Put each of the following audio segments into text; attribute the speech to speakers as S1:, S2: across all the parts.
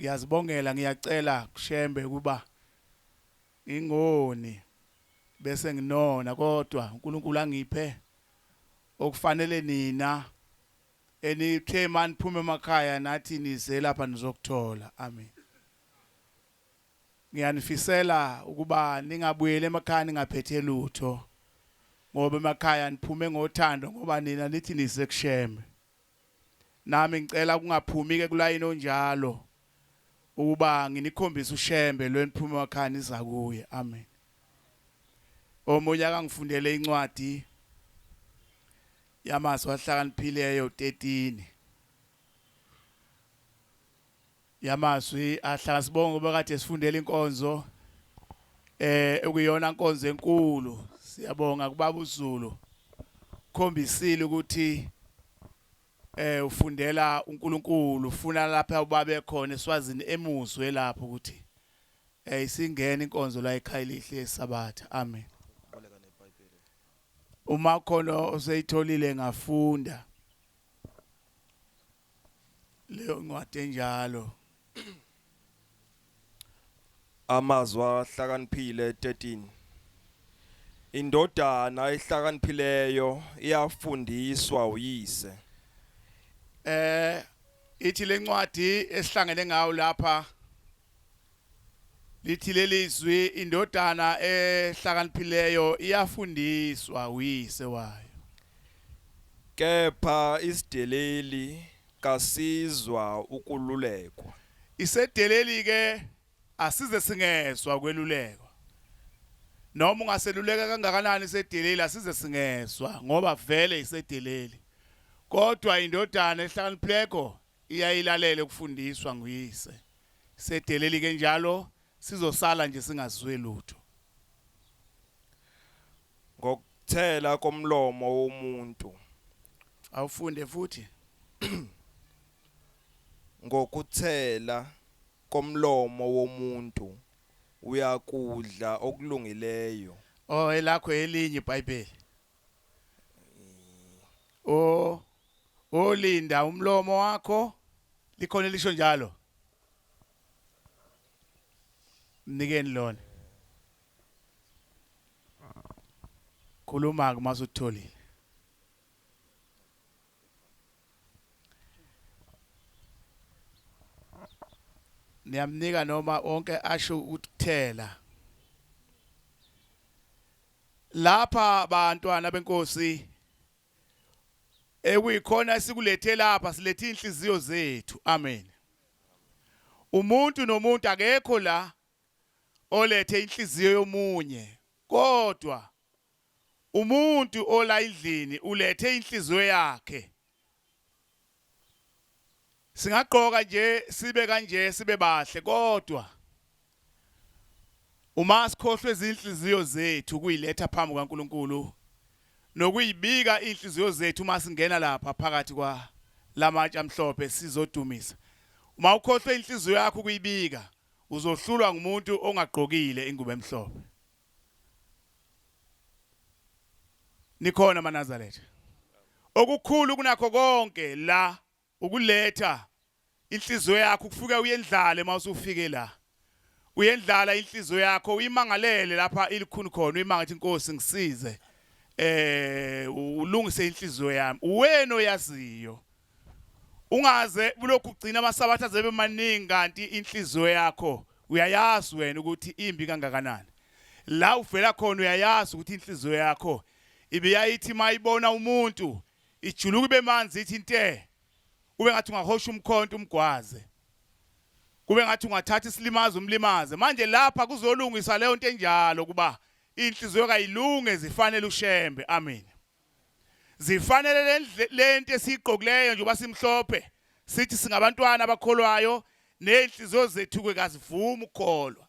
S1: ngiyazibongela ngiyacela kushembe kuba ingoni bese nginona kodwa uNkulunkulu angiphe okufanele nina enithe maniphume emakhaya nathi nize lapha nizokuthola. Amen. Ngiyanifisela ukuba ningabuyele emakhaya ningaphethe lutho ngoba emakhaya niphume ngothando ngoba nina nithi nize kushembe. Nami ngicela kungaphumi ke kulayini onjalo ukuba nginikhombisa ushembe lweniphuma emakhaya niza kuye. Amen. Omunye akangifundele incwadi yamazwi ahlakaniphileyo 13. Yamazwi ahlakasibonga ngoba kade sifundela inkonzo ekuyona inkonzo enkulu. Siyabonga kubaba uZulu khombisile ukuthi ufundela uNkulunkulu ufuna lapha ubabe khona eSwazini emuzwe lapho ukuthi isingena inkonzo la ekhaya lihle yesabatha. Amen. Uma khona oseyitholile ngafunda leyo ncwadi enjalo.
S2: Amazwi ahlakaniphile 13. Indodana ehlakaniphileyo iyafundiswa uyise.
S1: Ithi lencwadi esihlangene ngayo lapha lithi lelizwi indodana ehlakaniphileyo iyafundiswa uyise wayo.
S2: Kepha isideleli kasizwa ukululekwa.
S1: Isedeleli ke asize singezwa kwelulekwa. Noma ungaseluleka kangakanani isedeleli asize singezwa ngoba vele isedeleli. Kodwa indodana ehlakaniphileyo iyayilalela ukufundiswa nguyise. Isedeleli ke njalo sizosala nje singazwe lutho.
S2: Ngokuthela komlomo womuntu.
S1: Awufunde futhi.
S2: Ngokuthela komlomo womuntu uyakudla okulungileyo.
S1: Oh elakho elinye iBhayibheli. Olinda umlomo wakho likhona lisho njalo. Nikeni lona. Khuluma ke masutholile. Niyamnika noma onke asho ukuthela. Lapha bantwana benkosi ekuyikhona esikulethe lapha silethe inhliziyo zethu. Amen. Umuntu nomuntu akekho la olethe inhliziyo yomunye kodwa umuntu ola endlini ulethe inhliziyo yakhe. Singaqoka nje sibe kanje sibe bahle kodwa uma sikhohlwe izinhliziyo zethu kuyiletha phambi kaNkulunkulu nokuyibika inhliziyo zethu uma singena lapha phakathi kwa lamatshe amhlophe sizodumisa. Uma ukhohlwe inhliziyo yakho kuyibika uzohlulwa ngumuntu ongaqokile ingubo emhlophe. Nikhona maNazaretha. Okukhulu kunakho konke la ukuletha inhliziyo yakho kufika uyendlale mawusufike la. Uyendlala inhliziyo yakho uyimangalele lapha ilikhuni khona uyimangathi inkosi ngisize. Ulungise inhliziyo yami. Uwena oyaziyo. Ungaze bulokhu ugcina amasabatha zebe maningi kanti inhliziyo yakho uyayazi wena ukuthi imbi kangakanani. La uvela khona uyayazi ukuthi inhliziyo yakho ibiyayithi mayibona umuntu ijuluka ibe manzi ithi inte. Kube ngathi ungahosha umkhonto umgwaze. Kube ngathi ungathatha isilimazo umlimaze. Manje lapha kuzolungisa leyo nto enjalo kuba inhliziyo kayilunge zifanele ushembe. Amen. Zifanele lento esiqokileyo nje basimhlophe sithi singabantwana abakholwayo nenhliziyo zethu ke kazivuma ukukholwa.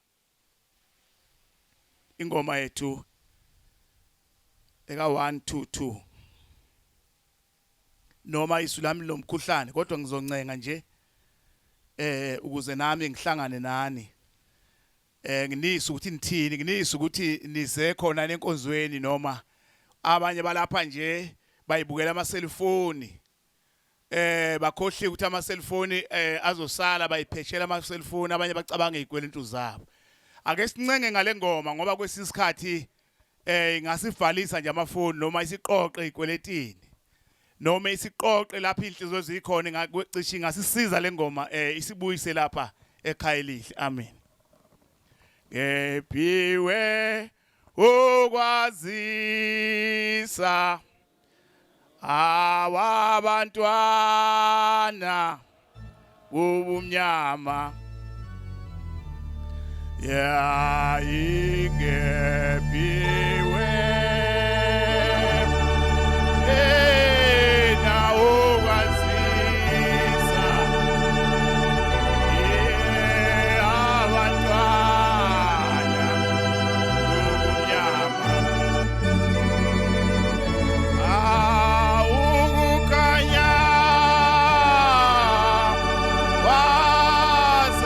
S1: Ingoma yethu eka 122 noma isulami lomkhuhlane kodwa ngizoncenga nje ukuze nami ngihlangane nani nginisa ukuthi nithini nginisa ukuthi nize khona nenkonzweni noma abanye balapha nje bayibukela ama cellphone bakhohle ukuthi ama cellphone azosala bayipheshela ama cellphone abanye bacabanga izikweletu zabo ake sincenge ngale ngoma ngoba kwesisikhathi ingasivalisa nje amafoni noma isiqoqe izikweletini noma isiqoqe lapha inhliziyo zikhona ngacishi ngasisiza le ngoma isibuyise lapha ekhaya elihle amen Epiwe ukwazisa abantwana ubumnyama ya ingepiwe na ukwazisa abantwana ubumnyama ukukanya wasezulwini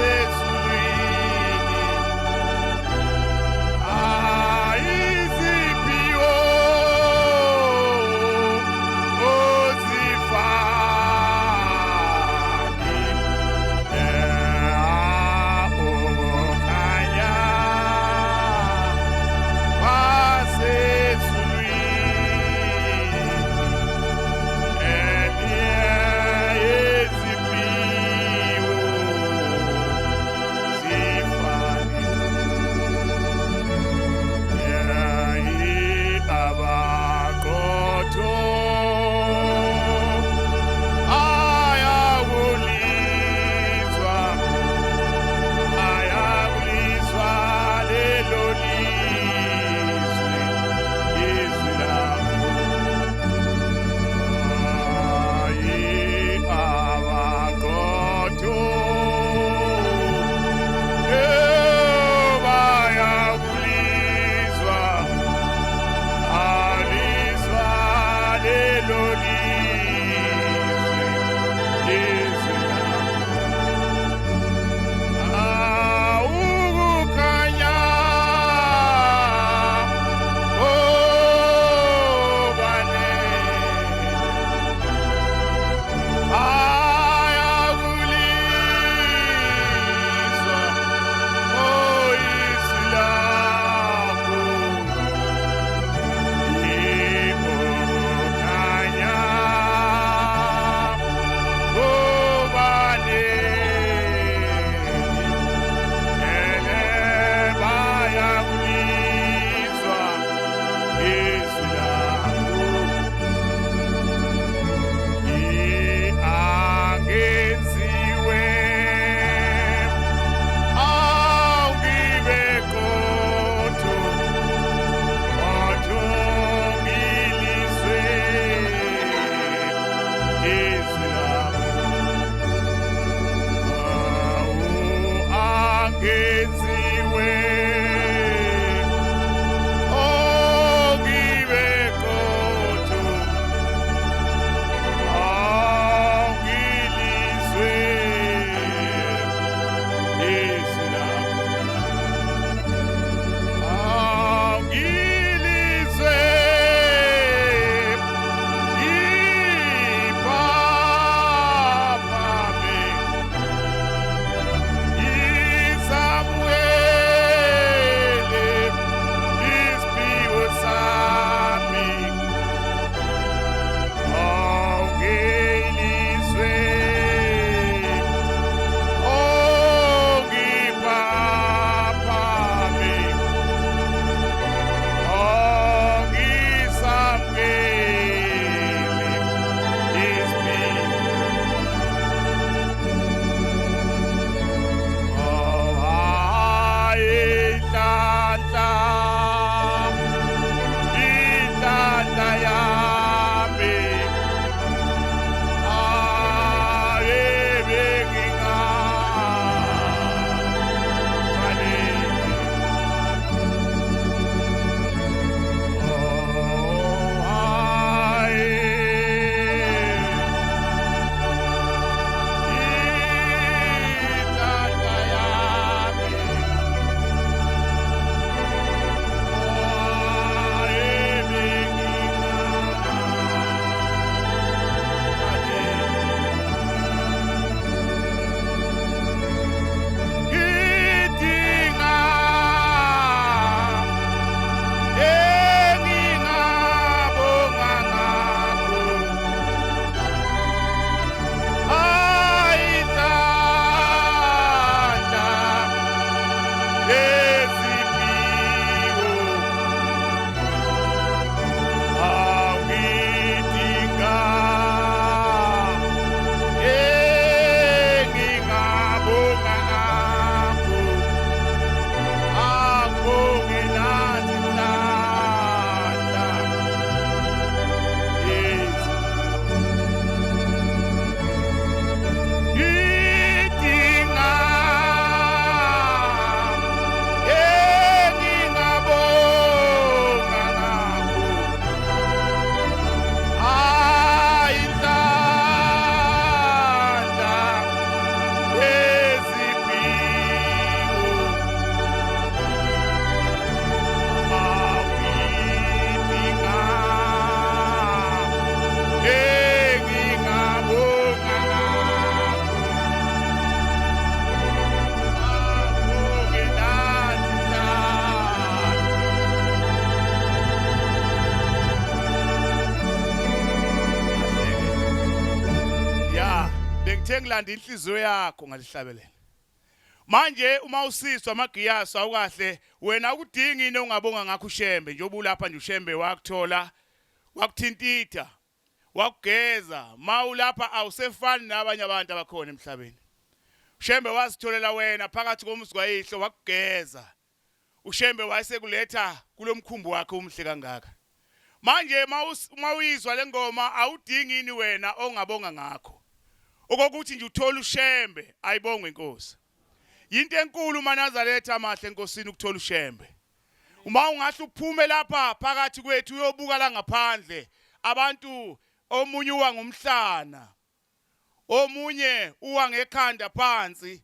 S1: ngilanda inhliziyo yakho ngalihlabelela. Manje uma usizwa amagiyasi awukahle wena ukudinga into ongabonga ngakho ushembe njengoba ulapha nje ushembe wakuthola wakuthintitha wakugeza mawulapha awusefani nabanye abantu abakhona emhlabeni. Ushembe wasitholela wena phakathi komuzi kwayihlo wakugeza. Ushembe wayesekuletha kulomkhumbi wakhe umhle kangaka. Manje mawuyizwa lengoma awudingi ini wena ongabonga ngakho. Okokuthi nje uthola ushembe ayibonge inkosi. Yinto enkulu uManazaretha amahle enkosini ukuthola ushembe. Uma ungahle uphume lapha phakathi kwethu uyobuka la ngaphandle abantu omunye uwa ngomhlana. Omunye uwa ngekhanda phansi.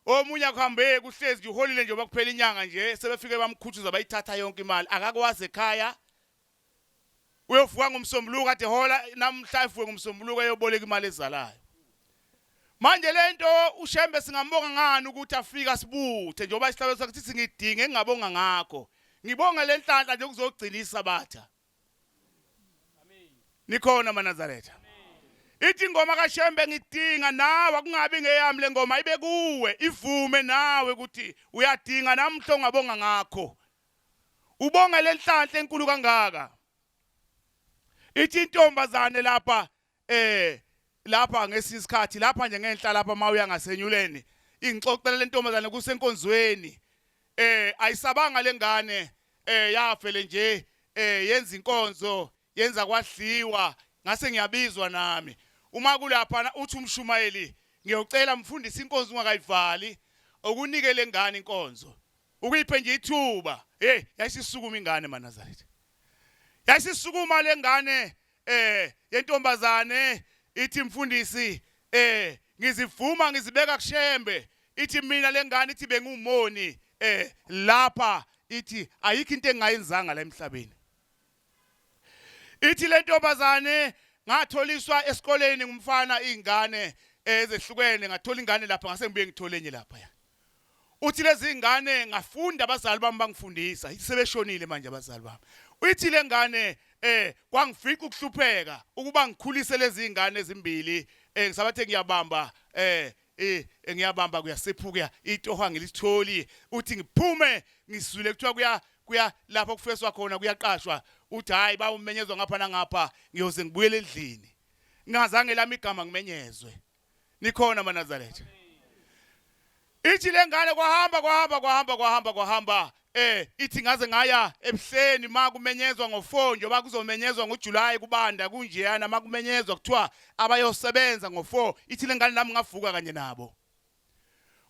S1: Omunye akuhambe kuhlezi nje uholile nje bakuphela inyanga nje sebefike bamkhuthuza bayithatha yonke imali akakwazi ekhaya. Uyovuka ngomsombuluko ade hola namhla ifuke ngomsombuluko eyoboleka imali ezalayo. Manje lento ushembe singambonga ngani ukuthi afika sibuthe njengoba isihlalo sakhe sithi ngidinge ngingabonga ngakho. Ngibonga lenhlanhla nje ukuzogcina isabatha. Amen. Nikhona Manazaretha. Ithi ingoma kaShembe ngidinga nawe kungabi ngeyami le ngoma ibe kuwe ivume nawe ukuthi uyadinga namhlo ongabonga ngakho. Ubonga lenhlanhla enkulu kangaka. Ithi intombazane lapha lapha ngesisikhathi lapha nje ngenhla lapha mawuya ngasenyuleni ingixoxela lentombazane kusenkonzweni ayisabanga lengane yafele nje yenza inkonzo yenza kwadliwa ngase ngiyabizwa nami uma kulapha uthi umshumayeli ngiyocela mfundisi inkonzo ungakayivali okunike lengane inkonzo ukuyiphe nje ithuba yayisisukuma ingane Manazaretha yayisisukuma lengane yentombazane ithi mfundisi ngizivuma ngizibeka kuShembe ithi mina lengane ithi bengumoni lapha ithi ayikho into engayenzanga la emhlabeni ithi lentombazane ngatholiswa esikoleni ngumfana ingane ezehlukene ngathola ingane lapha ngase ngibuye ngithole enye lapha ya uthi lezi ingane ngafunda abazali bami bangifundisa ithi sebeshonile manje abazali bami uthi lengane kwangifica ukuhlupheka ukuba ngikhulise lezi ingane ezimbili ngisabathe ngiyabamba ngiyabamba kuyasephuka itoha ngilitholi uthi ngiphume ngisule kuthiwa kuya lapho kufeswa khona kuyaqashwa uthi hayi bawumenyezwa ngapha nangapha ngiyoze ngibuyele endlini ngazange lami igama ngimenyezwe nikhona Manazaretha ithi lengane kwahamba ithi ngaze ngaya ebuhleni makumenyezwa ngofonjo bakuzomenyezwa ngoJuly kubanda kunjeyana makumenyezwa kuthiwa abayosebenza ngo4 ithi lengane nami ngavuka kanye nabo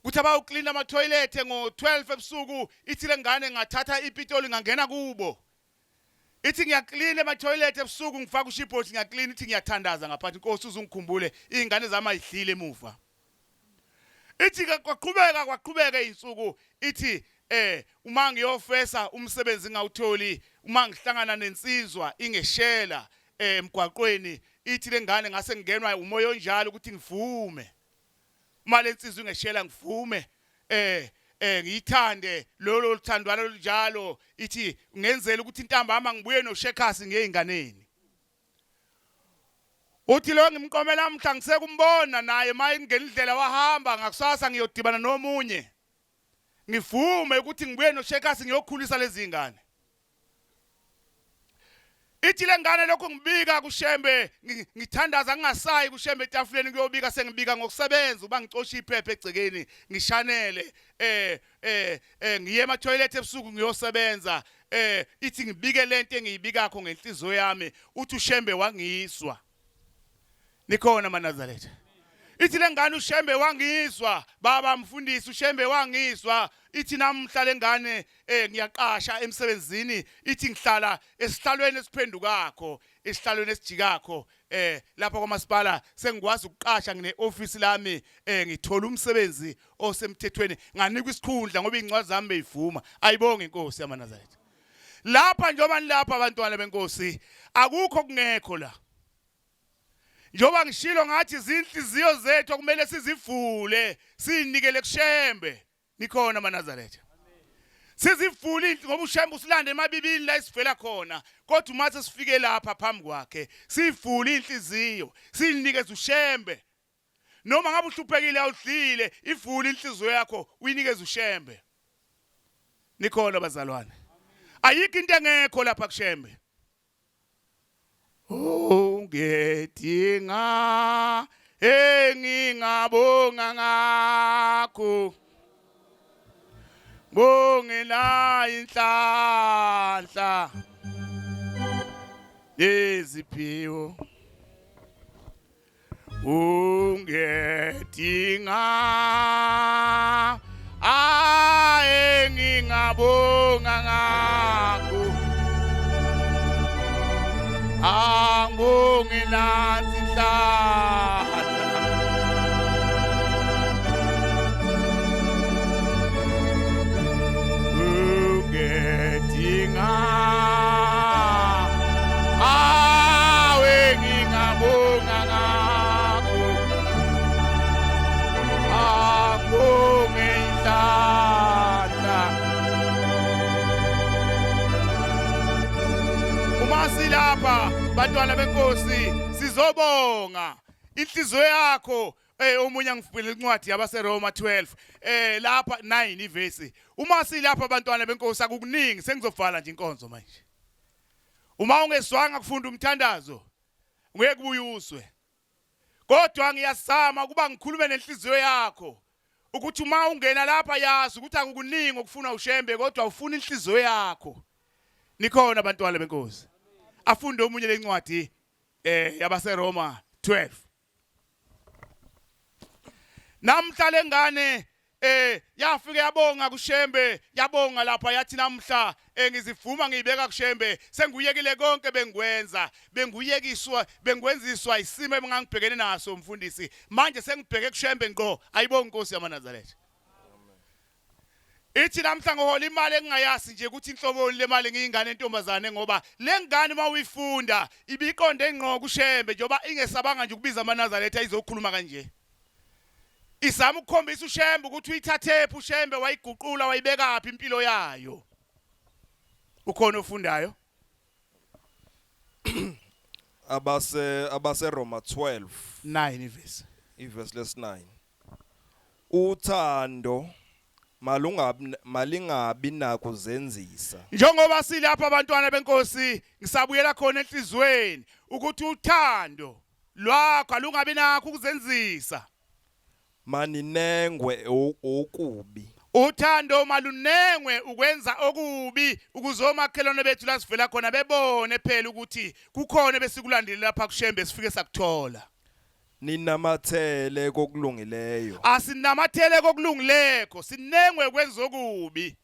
S1: kuthi abawuclean ama toilet ngo12 ebusuku ithi lengane ngathatha ipitoli ngangena kubo ithi ngiyaclean ama toilet ebusuku ngifaka ushipoti ngiyaclean ithi ngiyathandaza ngaphathi inkosi uzungikhumbule izingane zami ayidlile emuva ithi kwaqhubeka insuku ithi uma ngiyofesa umsebenzi ngawutholi uma ngihlangana nensizwa ingeshela emgwaqweni ithi lengane ngase ngenwa umoya onjalo ukuthi ngivume uma lensizwa ingeshela ngivume ngiyithande lolo lithandwa njalo ithi ngenzele ukuthi intambama ngibuye noShekhasi ngeinganeni uthi lo ngimqomela mhla ngisekumbona naye maye ngenindlela wahamba ngakusasa ngiyodibana nomunye ngivume ukuthi ngibuye noShekhasi ngiyokhulisa lezi ingane ithi lengane lokho ngibika kuShembe ngithandaza ngingasayi kuShembe etafuleni kuyobika sengibika ngokusebenza uba ngicosha iphepha egcekeni ngishanele ngiye ema toilet ebusuku ngiyosebenza ithi ngibike lento engiyibikakho ngenhliziyo yami uthi uShembe wangiswa nikhona Manazaretha ithi lengane uShembe wangiswa baba mfundisi uShembe wangiswa ithi namhla lengane ngiyaqasha emsebenzini ithi ngihlala esihlalweni esiphendukakho esihlalweni esijikakho lapha kwamasipala sengikwazi ukuqasha ngine office lami ngithola umsebenzi osemthethweni nganikwa isikhundla ngoba incwadi zami beyivuma ayibonge inkosi yaManazaretha lapha njoba nilapha abantwana benkosi akukho kungekho la njoba ngishilo ngathi izinhliziyo zethu kumele sizivule sinikele kuShembe nikhona Manazaretha sizivule ngoba uShembe usilande emabibili la isivela khona kodwa uma sesifike lapha phambi kwakhe sivule inhliziyo sinikeze uShembe noma ngabe uhluphekile awudlile ivule inhliziyo yakho uyinikeze ushembe nikhona bazalwane ayikho into engekho lapha kushembe ungedinga engingabonga ngakho bongela inhlanhla leziphiwo ungedinga engingabonga ngakho angibonge nathi inhlanhla ungedinga engingabonga ngakho angibonge inhlanhla uma silapha bantwana benkosi sizobonga inhliziyo yakho omunye angifile incwadi yabaseRoma 12 lapha 9 ivesi uma silapha bantwana benkosi akukuningi sengizovala nje inkonzo manje uma ungeswanga kufunda umthandazo ngeke ubuyuswe kodwa ngiyasama kuba ngikhulume nenhliziyo yakho ukuthi uma ungena lapha yazi ukuthi akukuningi ukufuna ushembe kodwa ufuna inhliziyo yakho nikhona bantwana benkosi afunde omunye lencwadi yabaseRoma 12 namhla lengane yafike yabonga kushembe yabonga lapha yathi namhla ngizivuma ngiyibeka kushembe sengiyekile konke bengikwenza bengwenziswa isimo engangibhekene naso mfundisi manje sengibheke kushembe ngqo ayibonga inkosi yamaNazaretha ithi namhla ngohola imali engingayazi nje ukuthi inhlobo le mali ngiyingane entombazane ngoba lengane mawuyifunda ibiqonde ngqo kushembe njoba ingesabanga nje ukubiza amaNazaretha izokhuluma kanje izama ukukhombisa ushembe ukuthi uyithathephi ushembe wayiguqula wayibeka aphi impilo yayo ukhona ofundayo
S2: abase Roma 12
S1: 9
S2: iverse lesi9 uthando malingabi nakuzenzisa
S1: njengoba silapha abantwana benkosi ngisabuyela khona enhlizweni ukuthi uthando lwakho alungabi nakho ukuzenzisa
S2: maninengwe okubi
S1: uthando malunengwe ukwenza okubi ukuzomakhelwane bethu la sivela khona bebone phela ukuthi kukhona besikulandelela lapha kushembe sifike sakuthola
S2: ninamathele kokulungileyo
S1: asinamathele kokulungileko sinengwe kwenza okubi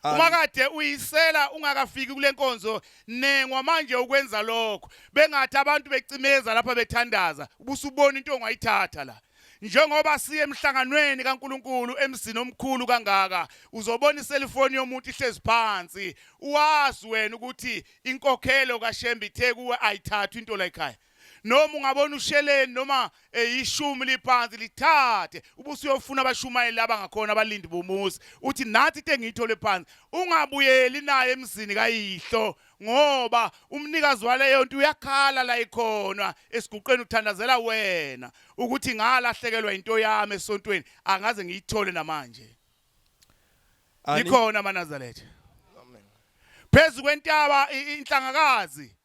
S1: uma kade uyisela ungakafiki kule nkonzo nengwa manje ukwenza lokho bengathi abantu becimeza lapha bethandaza ubusubona into ongayithatha la njengoba siye emhlanganweni kaNkuluNkulu emzini omkhulu kangaka uzobona iselfoni yomuntu ihlezi phansi uwazi wena ukuthi inkokhelo kaShembe ithe kuwe ayithatha into la ekhaya noma ungabona usheleni noma ishumi liphansi lithathe ubusuyofuna abashumayeli abangakhona abalindi bomuzi uthi nathi into engiyithole phansi ungabuyeli naye emzini kayihlo ngoba umnikazi waleyo nto uyakhala la ikhona esiguqeni uthandazela wena ukuthi ngalahlekelwa into yami esontweni angaze ngiyithole namanje nikhona amaNazaretha
S2: amen
S1: phezulu kwentaba inhlangakazi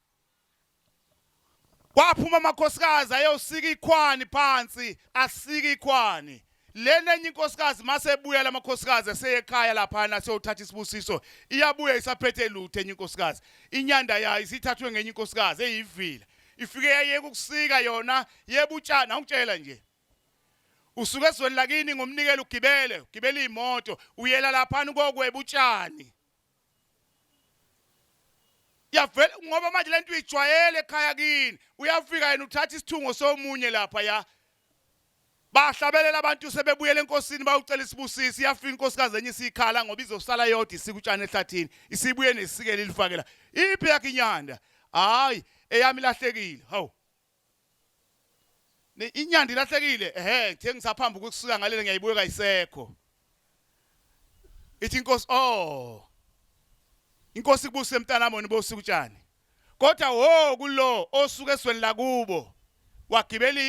S1: waphuma amakhosikazi ayosika ikhwani phansi asika ikhwani lenenye inkosikazi mase ebuya lamakhosikazi aseyekhaya lapha naseyothatha isibusiso iyabuya isaphethe lutho enye inkosikazi inyanda yayo isithathwe ngenye inkosikazi eyivila ifike yayeka ukusika yona yebutshana awungitshela nje usuke ezweni lakini ngomnikelo ugibele imoto uyela lapha kokweba utshani yavela ngoba manje lento uyijwayele ekhaya kini uyafika yena uthatha isithungo somunye lapha ya bahlabelela abantu sebebuyela enkosini bawucela isibusisi yafika inkosikazi enye isikhala ngoba izosala yodwa isikutshana ehlathini isibuye nesikele lifakela iphi yakhe inyanda hayi eyami lahlekile hawu inyanda ilahlekile ngithe ngisaphamba ukusuka ngalele ngiyayibuye kayisekho ithi inkosi inkosi kubuse emntanami wona bosikutshani kodwa kulo osuke esweni lakubo wagibela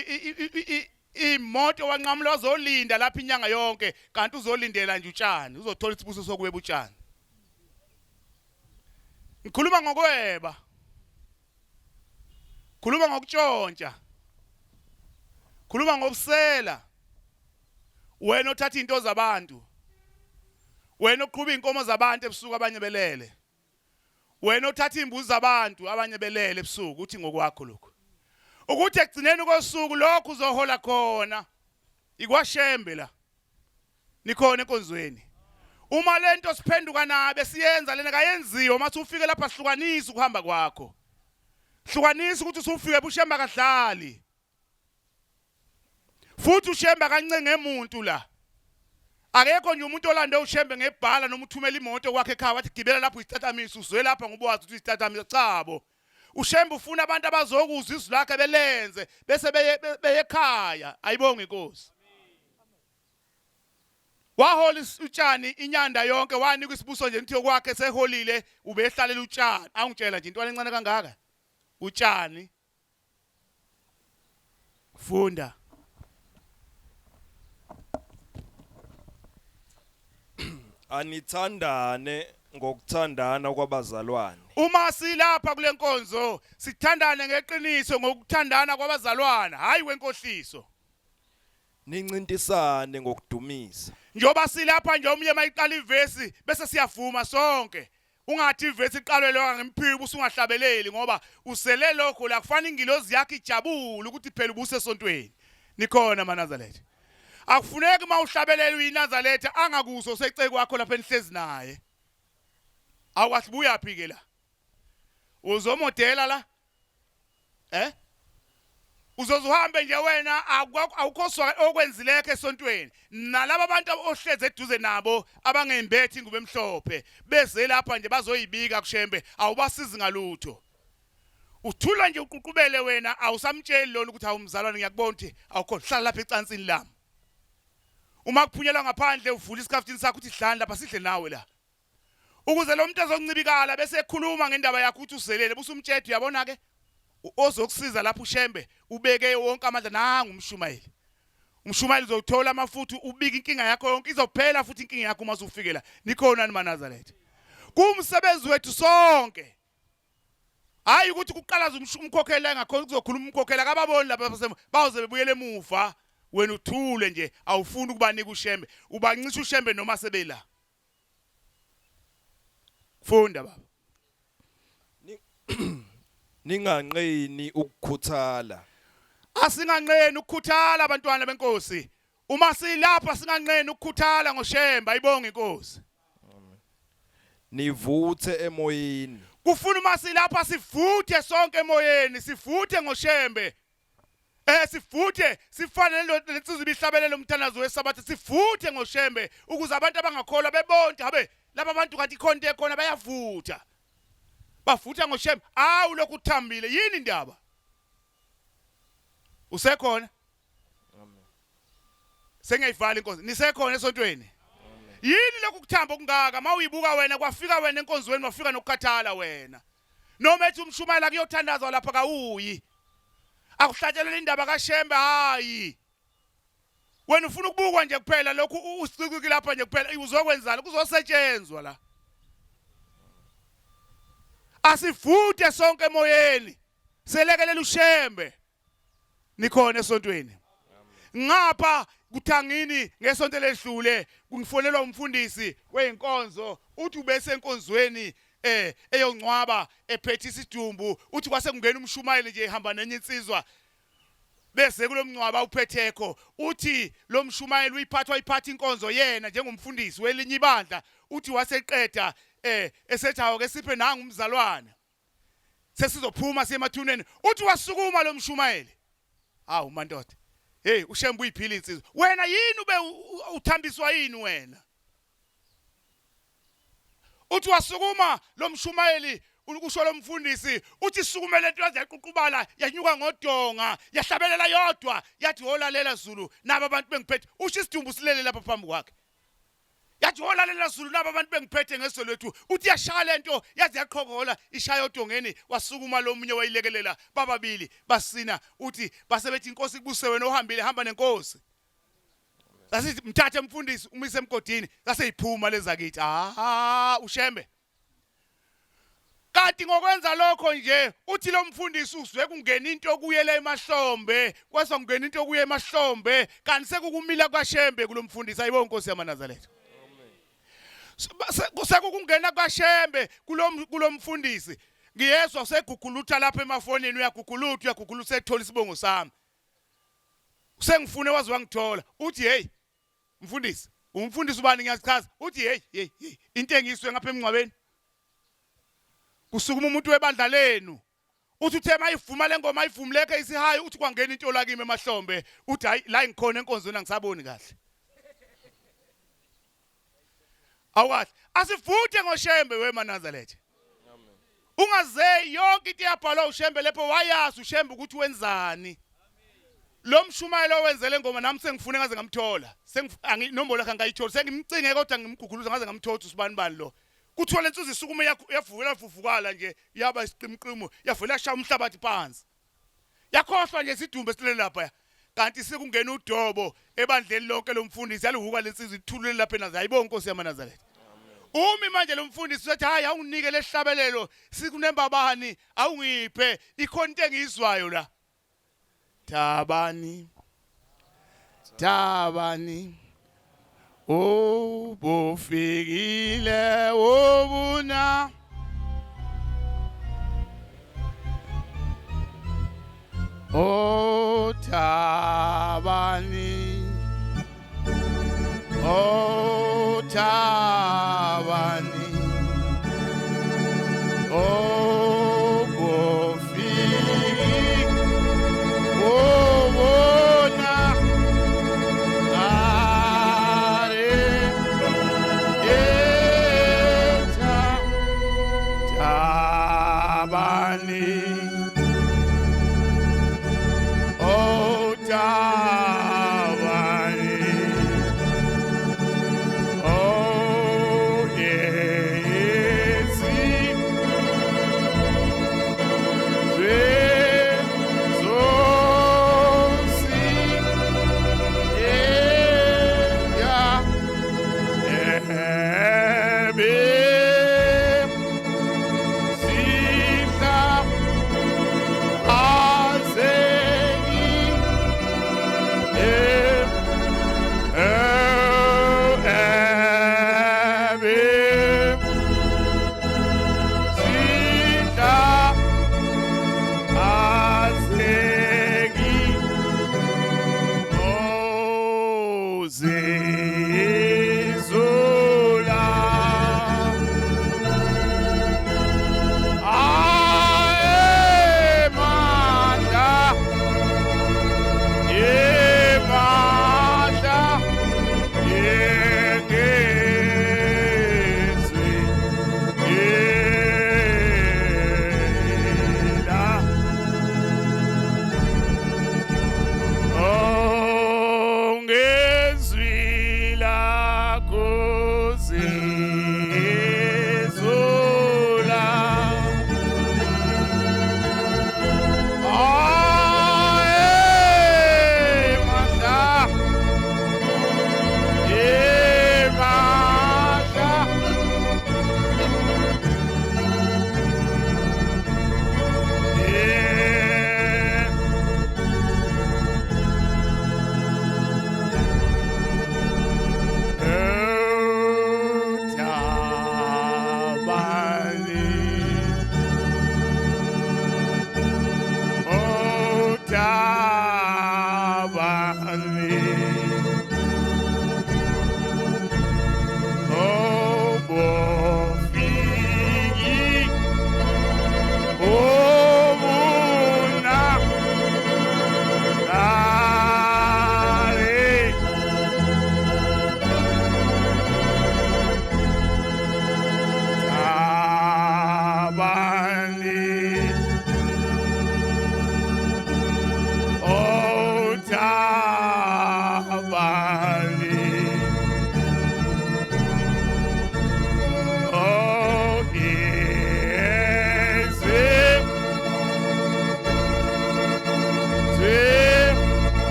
S1: imoto wanqamula wazolinda lapha inyanga yonke kanti uzolindela nje utshani uzothola isibuso sokuweba utshani ngikhuluma ngokweba khuluma ngokutshontsha khuluma ngobusela wena othatha into zabantu wena oqhuba inkomo zabantu ebusuku abanye belele wena othatha imbuzi zabantu abanye belele ebusuku uthi ngokwakho lokho ukuthi ekugcineni kosuku lokho uzohola khona ikwashembe la nikhona enkonzweni uma lento siphenduka nabe siyenza lena kayenziwe mase ufike lapha sihlukanisa ukuhamba kwakho hlukanisa ukuthi usufike ebushemba kadlali futhi ushemba kancenge emuntu la akekho nje umuntu olande ushembe ngebhala noma uthumela imoto kwakhe ekhaya wathi gibela lapho isitatamisi uzwe lapha ngobuwazi ukuthi isitatamisi chabo ushembe ufuna abantu abazokuzwa izwi lakhe belenze bese beye ekhaya ayibonge inkosi wahola utshani inyanda yonke wanika isibuso nje nithi kwakhe seholile ube ehlalela utshani awungitshela nje intwana encane kangaka utshani funda
S2: Anithandane ngokuthandana kwabazalwane.
S1: uma silapha kule nkonzo sithandane ngeqiniso ngokuthandana kwabazalwana hayi wenkohliso
S2: Nincintisane ngokudumisa.
S1: njoba silapha nje umye mayiqala ivesi bese siyavuma sonke ungathi ivesi iqalwe lo ngemphibo usungahlabeleli ngoba usele lokho la kufanele ingilozi yakhe ijabule ukuthi phela ubuse esontweni nikhona maNazaretha akufuneki mawuhlabelela uyiNazaretha angakuso seceke kwakho lapha enihlezi naye awasibuya phi ke la uzomodela la uzozuhambe nje wena awukhoswa okwenzileke esontweni nalabo abantu ohleze eduze nabo abangembethi ingube emhlophe beze lapha nje bazoyibika kushembe awubasizi ngalutho uthula nje uququbele wena awusamtsheli lona ukuthi awumzalwane ngiyakubona ukuthi awukho hlala lapha ecansini lami uma kuphunyelwa ngaphandle uvula isikhaftini sakho uthi hlala lapha sidle nawe la ukuze lo muntu azokuncibikala bese ekhuluma ngendaba yakho uthi uselele busumtshethe uyabona ke ozokusiza lapho ushembe ubeke wonke amandla nanga umshumayeli uzothola amafuthu ubika inkinga yakho yonke izophela futhi inkinga yakho uma usufike la nikhona ni maNazaretha kumsebenzi wethu sonke hayi ukuthi kuqalaza umkhokhela ngakhona kuzokhuluma umkhokhela kababoni lapha bawuze bebuyele emuva wena uthule nje awufuni ukubanika ushembe ubancisha ushembe noma sebela funda baba
S2: Ninganqeni ukukhuthala.
S1: asinganqeni ukukhuthala abantwana benkosi uma silapha singanqeni ukukhuthala ngoshemba ayibonge inkosi
S2: Nivuthe emoyeni.
S1: kufuna uma silapha sivuthe sonke emoyeni sivuthe ngoshembe sivuthe sifanele lensizwe ibihlabelele umthandazo wesabatha sivuthe ngoshembe ukuze abantu abangakholwa bebonke habe laba bantu kanti ikhonto ekhona bayavutha bavutha ngoshembe awu lokhu uthambile yini indaba usekhona
S2: Amen.
S1: sengiyivala inkonzo nisekhona esontweni yini lokhu kuthamba okungaka mawuyibuka wena kwafika wena enkonzweni wafika nokukhathala wena noma ethi umshumayela kuyothandazwa lapha kawuyi akuhlatshelela indaba kaShembe hayi wena ufuna ukubukwa nje kuphela lokhu usicikiki lapha nje kuphela uzokwenzana kuzosetshenzwa la asivuthe sonke emoyeni selekelela uShembe nikhona esontweni ngapha kuthangini ngesonto ledlule kungifonelwa umfundisi weinkonzo uthi ubese enkonzweni eyongcwaba ephethe isidumbu uthi kwase kungena umshumayeli nje ehamba nenye insizwa bese kulomncwaba uphetheko uthi lo mshumayeli uyiphatha inkonzo yena njengomfundisi welinye ibandla uthi waseqeda esethi awu ke siphe nanga umzalwane sesizophuma siyemathuneni uthi wasukuma lo mshumayeli hawu mandoda hey uShembe uyiphila insizwa wena yini ube uthambiswa yini wena uthi wasukuma lo mshumayeli ukusho lo mfundisi uthi sukumele into yaziququbala yanyuka ngodonga yahlabelela yodwa yathi holalela Zulu naba abantu bengiphethe usho isidumbu silele lapha phambi kwakhe yathi olalela Zulu laba abantu bengiphethe ngesolethu uthi yashaya lento yazi yaqhokola ishaya odongeni wasukuma lomunye wayilekelela bababili basina uthi basebethi inkosi kubuse wena ohambile hamba nenkosi sasithi mthathe mfundisi umise emgodini saseyiphuma lezakithi ushembe kanti ngokwenza lokho nje uthi lo mfundisi uzwe kungena into okuyela emahlombe kwase kungena into okuye emahlombe kanti sekukumila kwaShembe kulomfundisi ayibo inkosi yamaNazaretha sekukungena kwaShembe kulomfundisi ngiyezwa segugulutha lapha emafonini uyagugulutha ethola isibongo sami usengifune wazi wangithola uthi hey mfundisi umfundisi ubani ngiyachaza uthi hey into engiswe ngapha emncwabeni kusukuma umuntu webandla lenu uthi uthe mayivuma lengoma ayivumuleke isihayi uthi kwangena into lakimi emahlombe uthi hayi la ngikhona enkonzweni angisaboni kahle awathi asivuthe ngoShembe weManazaretha ungaze yonke into yabhalwa uShembe lapho wayazi uShembe ukuthi wenzani lo mshumayelo owenzele ngoma nami sengifune ngaze ngamthola inombolo yakhe ngayithola sengimcinge kodwa ngimguguluza ngaze ngamthola usibani bani lo kuthola insizwe isukume yavukela fufukala nje yaba isiqimqimo yavela yashaya umhlabathi phansi yakhohlwa nje isidumbe silele lapha kanti sekungena uDobo ebandleni lonke lomfundisi yalihuka lensizwe ithulule lapha enazo ayibona inkosi yamaNazaretha umi manje lo mfundisi uthi hayi awunginike lehlabelelo sikunembabani awungiphe ikhona into engizwayo la Tabani ubufikile ubuna Tabani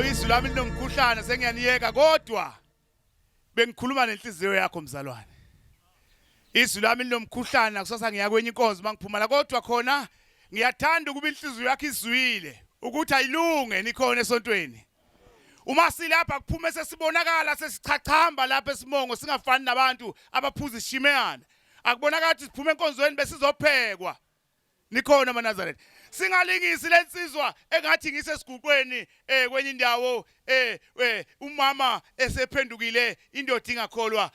S1: izwi lami linomkhuhlane sengiyaniyeka kodwa bengikhuluma nenhliziyo yakho mzalwane. Izwi lami linomkhuhlane kusasa ngiya kwenye inkonzo mangiphuma la kodwa khona ngiyathanda ukuba inhliziyo yakho izwile ukuthi ayilunge nikhona esontweni. Uma silapha kuphume sesibonakala sesichachamba lapha esimongo singafani nabantu abaphuza ishimeyana. Akubonakala ukuthi siphume enkonzweni besizophekwa. Nikhona maNazaretha. Singalingisi lensizwa engathi ngisesiguqweni kwenye indawo umama esephendukile indoda ingakholwa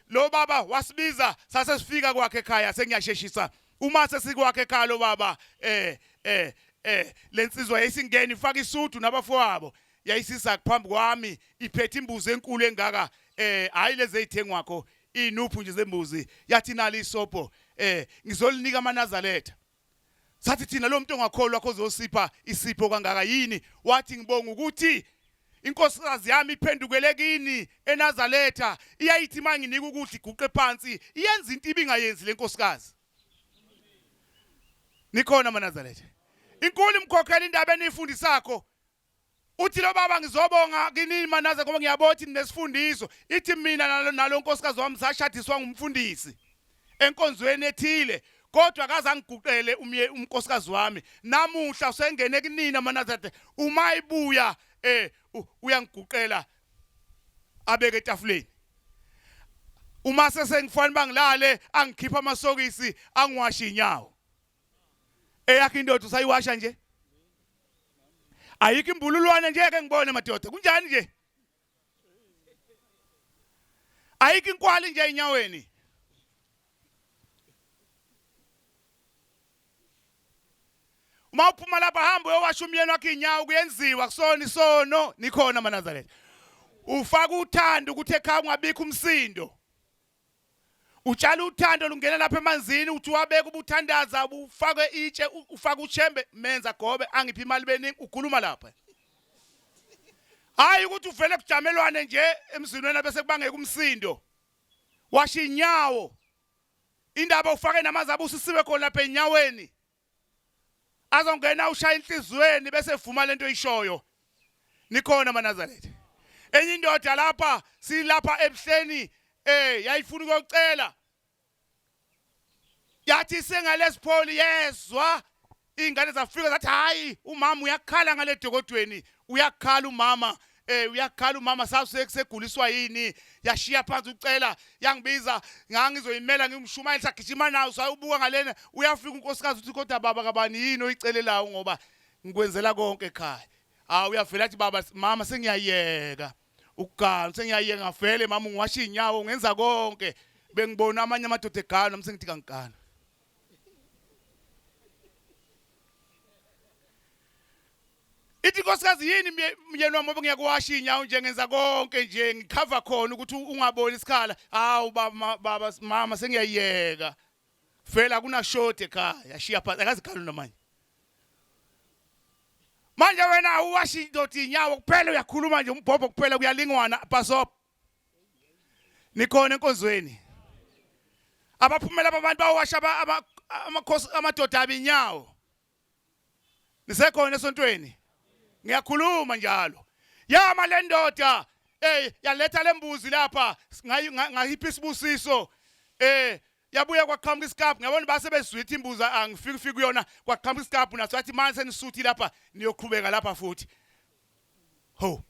S1: lo baba wasibiza sase sifika kwakhe ekhaya sengiyasheshisa uma sesikwakhe ekhaya lo baba lensizwa yayisingena ifaka isuthu nabafowabo yayisisa phambi kwami iphethe imbuzi enkulu engaka hayi lezi ezithengwakho inuphu nje zembuzi yathi nali isopo ngizolinika amaNazaretha. Sathi thina lo muntu ongakholwa kozosipha isipho kangaka yini wathi ngibonga ukuthi inkosikazi yami iphendukele kini eNazaretha iyayithi manginika ukudla iguqe phansi iyenza into ibingayenzi lenkosikazi. Nikhona maNazaretha. Inkulu imkhokhela indaba enifundisakho. Uthi lo baba ngizobonga kini maNazaretha ngoba ngiyabothi nesifundiso ithi mina nalo nkosikazi wami sashadiswa ngumfundisi enkonzweni ethile. Kodwa akaze angiguqele umnkosikazi wami namuhla usengene kunina maNazaretha uma ibuya uyangiguqela abeke etafuleni uma sesengifana bangilale angikhipha amasokisi angiwashi inyawo eyakhe indoda usayiwasha nje ayikho imbululwane nje ke ngibone madoda kunjani nje ayikho inkwali nje enyaweni. Uma uphuma lapha hamba uyowasha umyeni wakhe inyawo kuyenziwa kusona isono. Nikhona maNazaretha. Ufaka uthando ukuthi ekhaya ungabikho umsindo. Utshala uthando lungena lapha emanzini uthi wabeka ubuthandaza ufake itshe ufaka uchembe menza gobe angiphi imali beningi ukhuluma lapha. Hayi ukuthi uvele kujamelwane nje emzinweni bese kubangeka umsindo. Washa inyawo. Indaba ufake namanzi abusisiwe khona lapha enyaweni. Azongena ushaya inhlizweni bese vuma lento ishoyo. Nikhona maNazaretha. Enye indoda lapha silapha ebuhleni yayifuna ukuyocela. Yathi sengalesipholi yezwa ingane zafika zathi hayi umama uyakhala ngale dokodweni uyakhala umama uyakhala umama sasekuguliswa yini yashiya phansi ucela yangibiza ngangizoyimela ngimshumayela sagijima nawo sayubuka ngalena uyafika unkosikazi uthi kodwa baba kabani yini oyicelelayo ngoba ngikwenzela konke ekhaya uyavela athi baba mama sengiyayeka ukugana sengiyayeka ngavele mama ngiwasha inyawo ngenza konke bengibona amanye amadoda egana nami sengithi kangikana. Ithi nkosikazi yini myeni wami ngiyakuwasha inyawo nje ngenza konke nje ngikhava khona ukuthi ungaboni isikhala baba mama sengiyayeka vela kuna short ekhaya yashiya phansi akazikhala namanje. Manje wena uwasha indoda inyawo kuphela uyakhuluma nje umbhobho kuphela kuyalingwana pasop. Nikhona enkonzweni abaphumela abantu bawasha amakhosi amadoda abinyawo nisekhona esontweni. Ngiyakhuluma njalo. Yama le ndoda yaletha lembuzi lapha ngayiphi isibusiso yabuya kwaqhamuka isikaphu ngiyabona base bezwitha imbuzi angifika kuyona kwaqhamuka isikaphu naso wathi manje senisuthi lapha niyoqhubeka lapha futhi. Ho.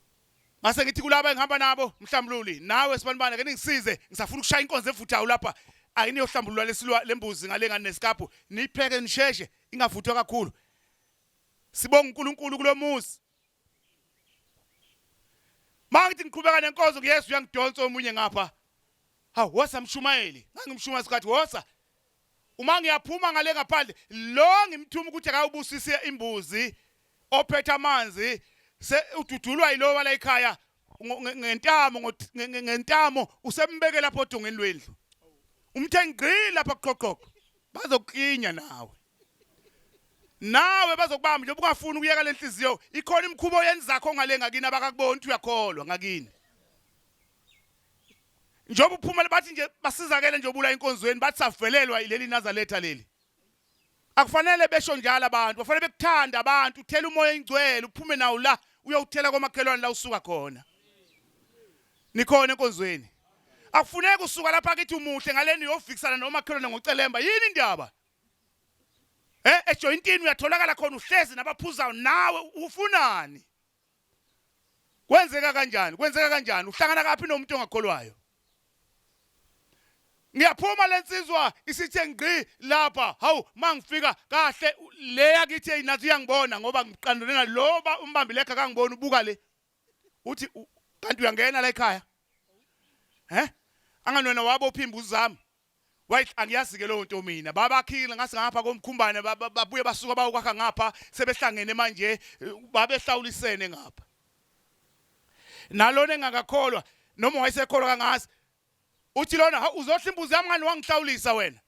S1: Mase ngithi kulaba engihamba nabo mhlambululi nawe sibanibana ke ningisize ngisafuna ukushaya inkonzo evuthayo lapha ayiniyohlambulula lesilwa lembuzi ngale ngane nesikaphu nipheke nisheshe ingavuthwa kakhulu. Sibonga uNkulunkulu kulomuzi. Mangithi ngiqhubeka nenkonzo kuYesu uyangidonsa omunye ngapha. Hawu wasamshumayeli ngangimshuma isikhathi wosa. Uma ngiyaphuma ngale ngaphandle lo ngimthuma ukuthi akawubusise imbuzi ophethe amanzi se ududulwa yilowa la ekhaya ngentamo usembeke lapha odongeni lwendlu. Umthengqila lapha kuqoqoqo bazokukinya nawe. Nawe bazokubamba nje ungafuni ukuyeka lenhliziyo ikhona imkhubo yenzakho ngale ngakini abakakubona ukuthi uyakholwa ngakini. Njoba uphuma bathi nje basizakele nje obula inkonzweni bathi savelelwa ileli Nazaretha leli. Akufanele besho njalo abantu, bafanele bekuthanda abantu, uthela umoya ingcwele uphume nawo la uyawuthela komakhelwane la usuka khona. Nikhona enkonzweni. Akufuneki usuka lapha kithi umuhle ngaleni uyofikisana nomakhelwane ngocelemba. Yini indaba? Ejointini uyatholakala khona uhlezi nabaphuzayo nawe ufunani? Kwenzeka kanjani? Kwenzeka kanjani? Uhlangana kaphi nomuntu ongakholwayo? Ngiyaphuma lensizwa isithe ngqi lapha. Hawu mangifika kahle le yakithi eyinathi uyangibona ngoba ngiqandule naloba umbambi lekha kangibona ubuka le. Uthi kanti uyangena la ekhaya? Anganwena wabo uphimba uzami. Wayithi angiyazi ke lo nto mina. Babakhile ngase ngapha komkhumbane babuye basuka bayokwakha ngapha sebehlangene manje babehlawulisene ngapha. Nalona engakakholwa noma wayesekholwa kangazi. Uthi lona uzohla imbuzi yami ngani wangihlawulisa wena?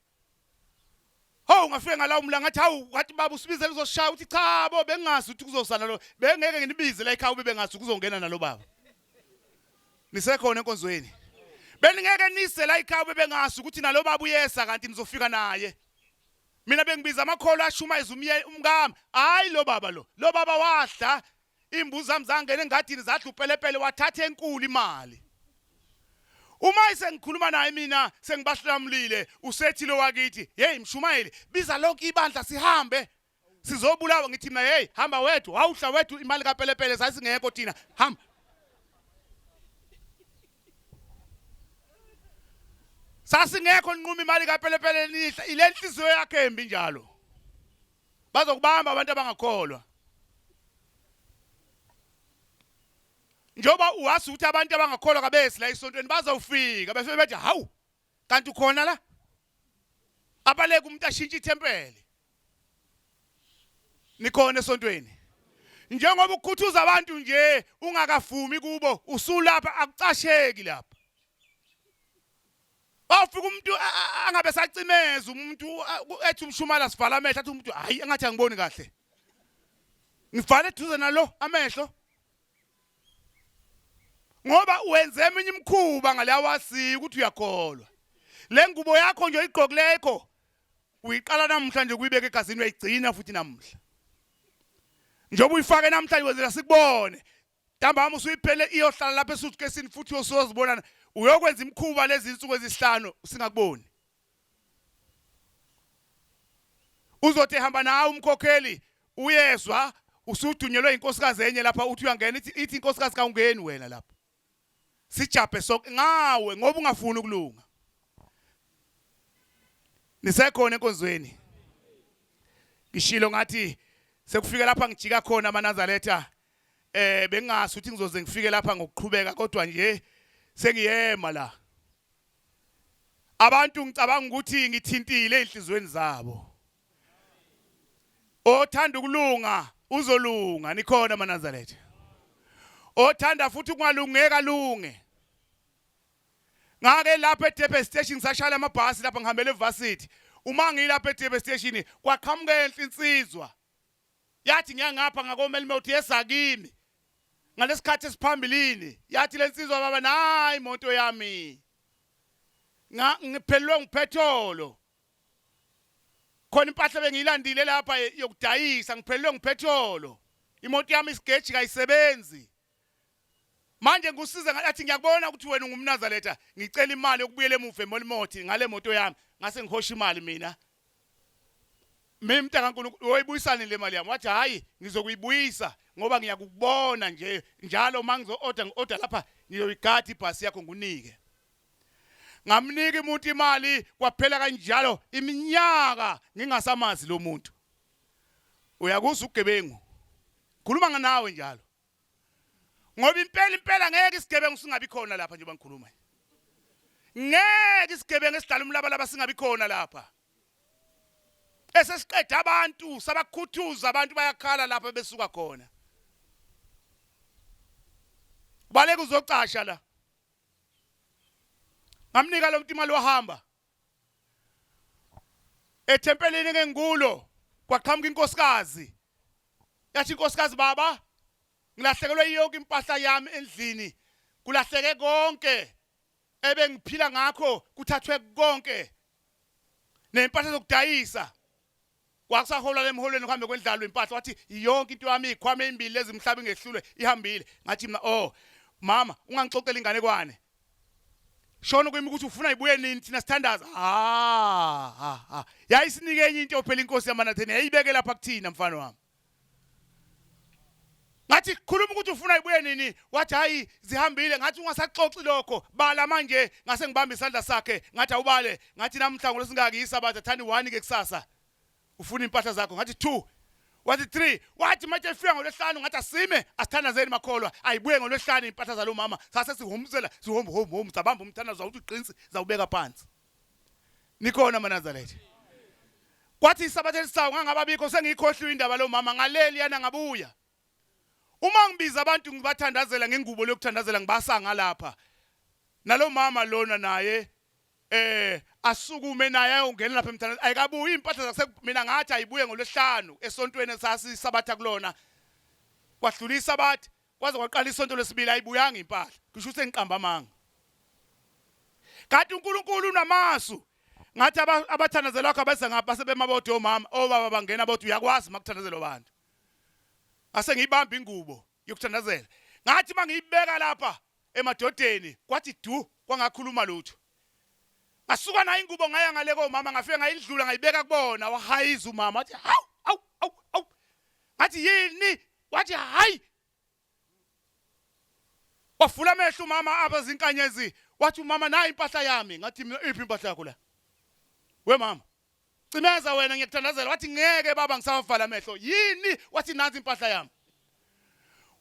S1: Hawu ngafike ngala umla ngathi hawu wathi baba usibizele uzoshaya uthi cha bo bengazi ukuthi kuzosana lo bengeke nginibize la ekhaya ube bengazi ukuzongena nalo baba. Nisekhona enkonzweni. Beningeke nise la ekhaya ube bengazi ukuthi nalo baba uyesa kanti nizofika naye. Mina bengibiza amakholo ashuma umngami. Hayi lo baba lo. Lo baba wahla imbuzi zami zangena engadini zadla upelepele wathatha enkulu imali. Uma isengikhuluma naye mina sengibahlamlile usethi lo wakithi hey Mshumayeli biza lonke ibandla sihambe sizobulawa ngithi mina hey hamba wethu wawuhla wethu imali kapelepele sasingekho thina hamba. Sasingekho nquma imali kapelepele nihla ile nhliziyo yakhe embi njalo. Bazokubamba abantu abangakholwa. Njoba uwazi ukuthi abantu abangakholwa kabesi la isontweni bazawufika bese bethi hawu kanti ukhona la abaleke umuntu ashintshe ithempeli. Nikhona esontweni. Njengoba ukukhuthuza abantu nje ungakavumi kubo usulapha akucasheki lapha. Bafika umuntu angabe sacimeza umuntu ethi umshumala sivala amehlo athi umuntu hayi engathi angiboni kahle. Ngivale eduze nalo amehlo. Ngoba wenze eminye imkhuba ngalawazi ukuthi uyakholwa. Le ngubo yakho nje igqokuleko uyiqala namhlanje kuyibeka egazini uyayigcina futhi namhla. Njoba uyifake namhlanje wenzela sikubone. Ntambama usuyiphele iyohlala lapha esuitcase futhi usozibona uyokwenza imkhuba lezi insuku ezisihlanu singakuboni. Uzothi hamba nawe umkhokheli uyezwa usudunyelwe inkosikazi enye lapha uthi uyangena ithi inkosikazi kaungeni wena lapha. Sijaphe sonke ngawe ngoba ungafuni ukulunga. Nisekhona enkonzweni. Ngishilo ngathi sekufike lapha ngijika khona amaNazaretha bengazi ukuthi ngizoze ngifike lapha ngokuqhubeka kodwa nje sengiyema la. Abantu ngicabanga ukuthi ngithintile enhlizweni zabo. Othanda ukulunga uzolunga nikhona amaNazaretha. Othanda futhi kungalungeka lunge. Ngake lapha eDurban station sashala amabhasi lapha ngihambele eVarsity. Uma ngilapha eDurban station kwaqhamuka enhle insizwa. Yathi ngiyangapha ngakomeli uthi yesakimi. Ngalesikhathi esiphambilini yathi lensizwa baba nayi imoto yami. Ngiphelelwe ngiphetolo. Khona impahla bengiyilandile lapha yokudayisa ngiphelelwe ngiphetolo. Imoto yami isigeji kayisebenzi. Manje ngusiza ngathi ngiyakubona ukuthi wena ungumNazaretha ngicela imali yokubuyela emuva eMolimothi ngale moto yami ngase ngihosha imali mina. Mina mntaka kaNkulunkulu uyibuyisana le mali yami wathi hayi ngizokuyibuyisa ngoba ngiyakubona nje njalo mangizo-order lapha ngiyoyigada ibhasi yakho ngunike. Ngamnika umuntu imali kwaphela kanjalo iminyaka ngingasamazi lo muntu. Uyakuzwa ugebengu. Khuluma nawe njalo. Ngoba impela ngeke isigebengu singabi khona lapha nje bangikhuluma. Ngeke isigebengu esidala umlabalaba singabi khona lapha. Esesiqeda abantu sabakhuthuza abantu bayakhala lapha besuka khona. Baleke uzocasha la. Ngamnika lo muntu imali wahamba. Ethempelini ngengulo kwaqhamuka inkosikazi. Yathi inkosikazi baba ngilahlekelwe yonke impahla yami endlini. Kulahleke konke ebengiphila ngakho kuthathwe konke. Nempahla zokudayisa. kwakusahola lemholweni kuhambe kwendlalo impahla wathi yonke into yami ikhwame ezimbili lezi mhlaba ingehlule ihambile ngathi mina mama ungangixoxela ingane kwane shona kwimi ukuthi ufuna ibuye nini thina sithandaza yayisinike enye into phela inkosi yaManatheni yayibeke lapha kuthina mfana wami ngathi khuluma ukuthi ufuna ibuye nini wathi hayi zihambile ngathi ungasaxoxi lokho bala manje ngase ngibamba isandla sakhe ngathi awubale ngathi namhla lesingaki isabatha thani 1 ke kusasa ufuna impahla zakho ngathi 2 wathi 3 wathi manje efika ngolesihlanu ngathi asime asithandazeni makholwa ayibuye ngolesihlanu impahla zalo mama sase sihomuzela sihombe sabamba umthandazo zawuthi uqinisi zawubeka phansi nikhona maNazaretha kwathi isabatha elisayo ngangababikho sengiyikhohliwe indaba lo mama ngaleli yana ngabuya uma ngibiza abantu ngibathandazela ngengubo lokuthandazela ngibasa ngalapha nalo mama lona naye asukume naye ayongena lapha emthandazweni ayikabuyi impahla zakhe mina ngathi ayibuye ngolesihlanu esontweni sasisabatha kulona kwadlula isabatha kwaze kwaqala isonto lesibili ayibuyanga impahla kusho ukuthi ngiqamba amanga kanti uNkulunkulu unamasu ngathi abathandazela wakho abese ngapha sebemabodo omama obaba bangena bothi uyakwazi makuthandazela abantu ase ngiyibamba ingubo yokuthandazela ngathi mangiyibeka lapha emadodeni kwathi du kwangakhuluma lutho asuka nayo ingubo ngaya ngale komama ngafike ngayidlula ngayibeka kubona wahayiza umama wathi hawu ngathi yini wathi hayi wafula amehlo umama abazinkanyezi wathi umama nayi impahla yami ngathi iphi impahla yakho la we mama cimeza wena ngiyakuthandazela wathi ngeke baba ngisavala amehlo yini wathi nansi impahla yami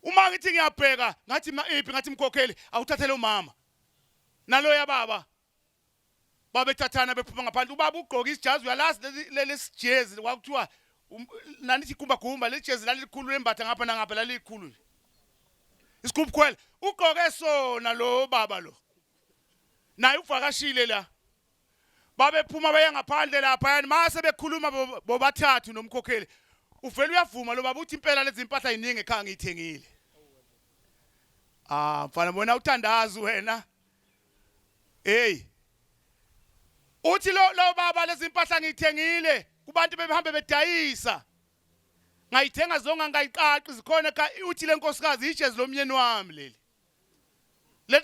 S1: uma ngithi ngiyabheka ngathi iphi ngathi mkhokheli awuthathele umama naloya baba babethathana bephuma ngaphandle ubaba ugqoka isijazi uyalazi lesijezi wakuthiwa nanithi gumba lejezi lalikhulu lembatha ngapha nangapha lalikhulu isigubhu khwela ugqoke sona lo baba lo naye uvakashile la babephuma baya ngaphandle lapha yani mase bekhuluma bobathathu nomkhokheli uvela uyavuma lo baba uthi impela lezi impahla iningi ekhaya ngiyithengile mfana bona uthandazi wena uthi lo baba lezi impahla ngiyithengile kubantu behambe bedayisa ngayithenga zonke ngayiqaqi zikhona uthi lenkosikazi ijezi lomnyeni wami leli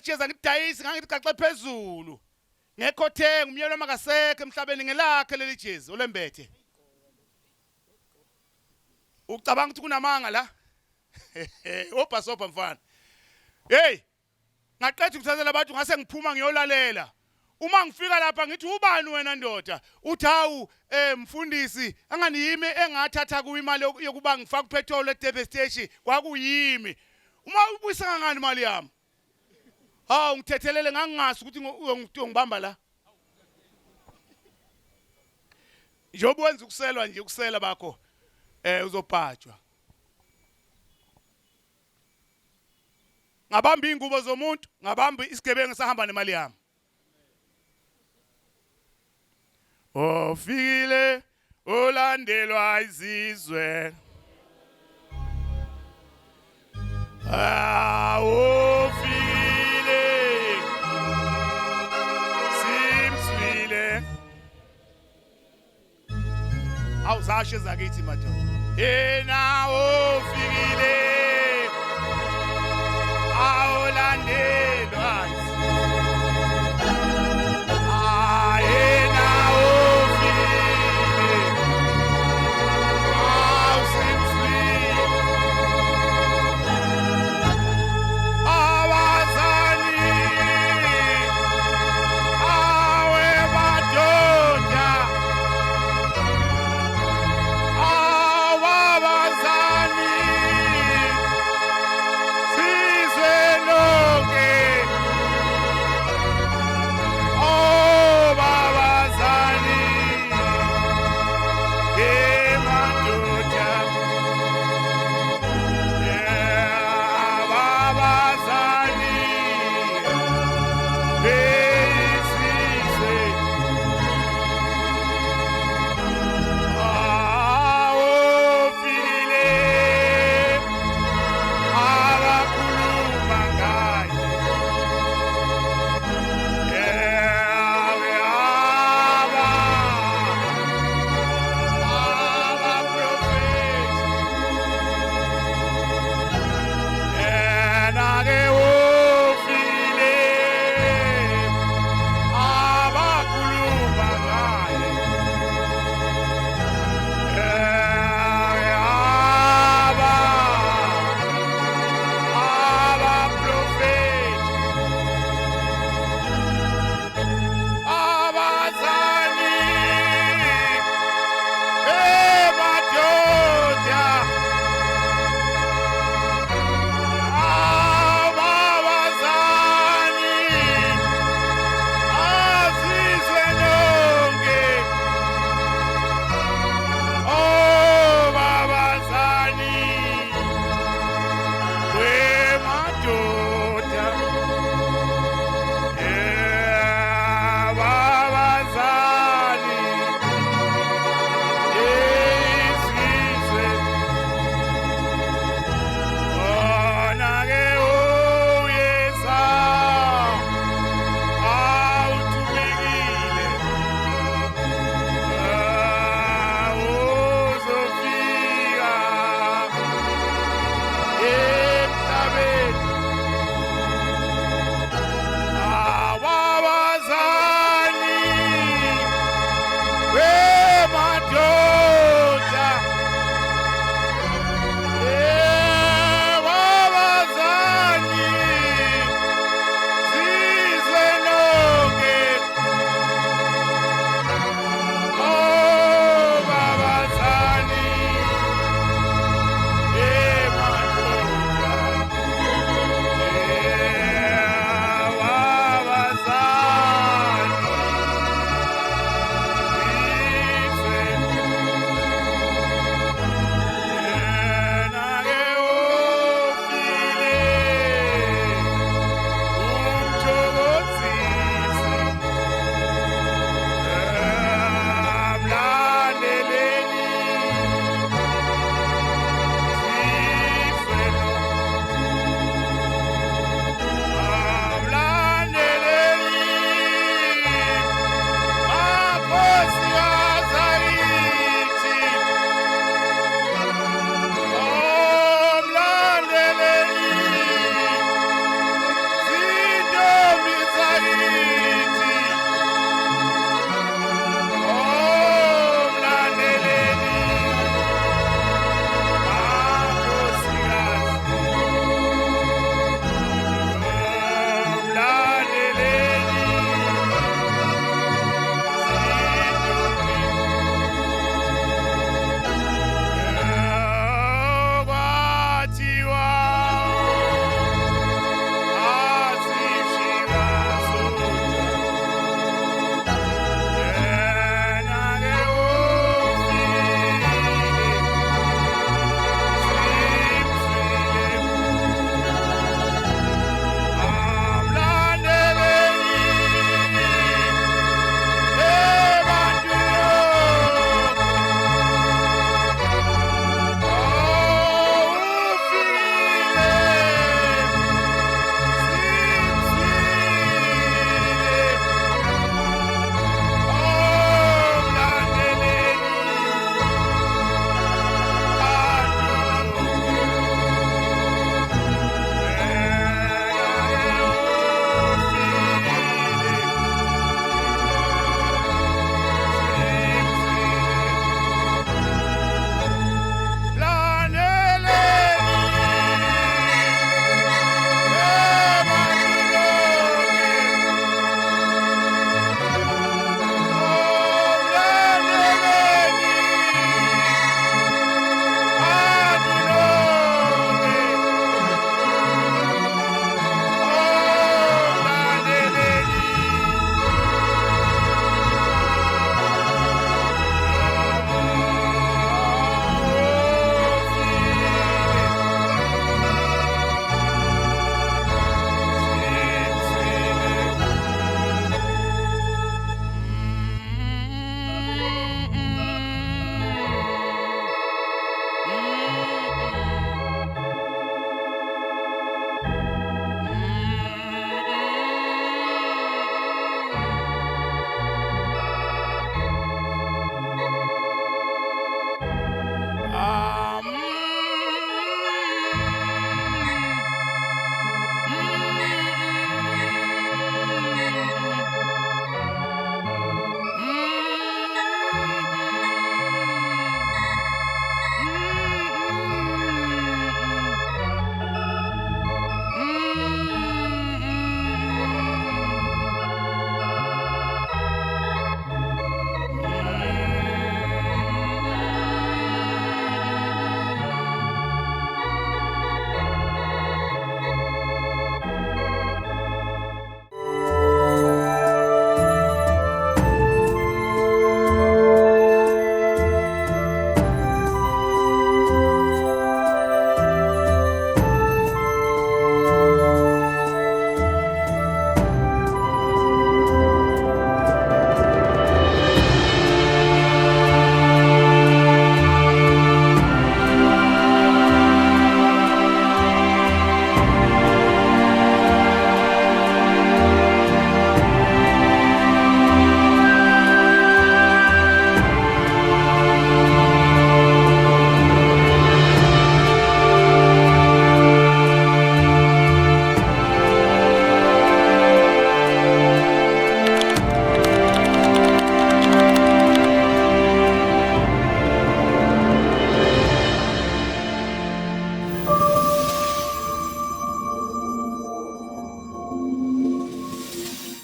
S1: jezi ngidayisa ngangithi gaxe phezulu ngekho thenga umnyeni wami akasekho emhlabeni ngelakhe leli jezi olembethe ucabanga ukuthi kunamanga la obhasopa mfana ngaqedha ukuthathela abantu ngase ngiphuma ngiyolalela uma ngifika lapha ngithi ubani wena ndoda uthi hawu mfundisi anganiyimi engathatha ku imali yokuba ngifaka upetrol eDurban station kwakuyimi uma ubuyisa kangani imali yami ngithethelele ngangingazi ukuthi ngibamba la njobe wenza ukuselwa nje ukusela bakho uzobhajwa ngabamba ingubo zomuntu ngabamba isigebengu sahamba nemali yami ofikile olandelwa izizwe ofikile simswile awuzashe zakithi madoda yena ofikile awulandela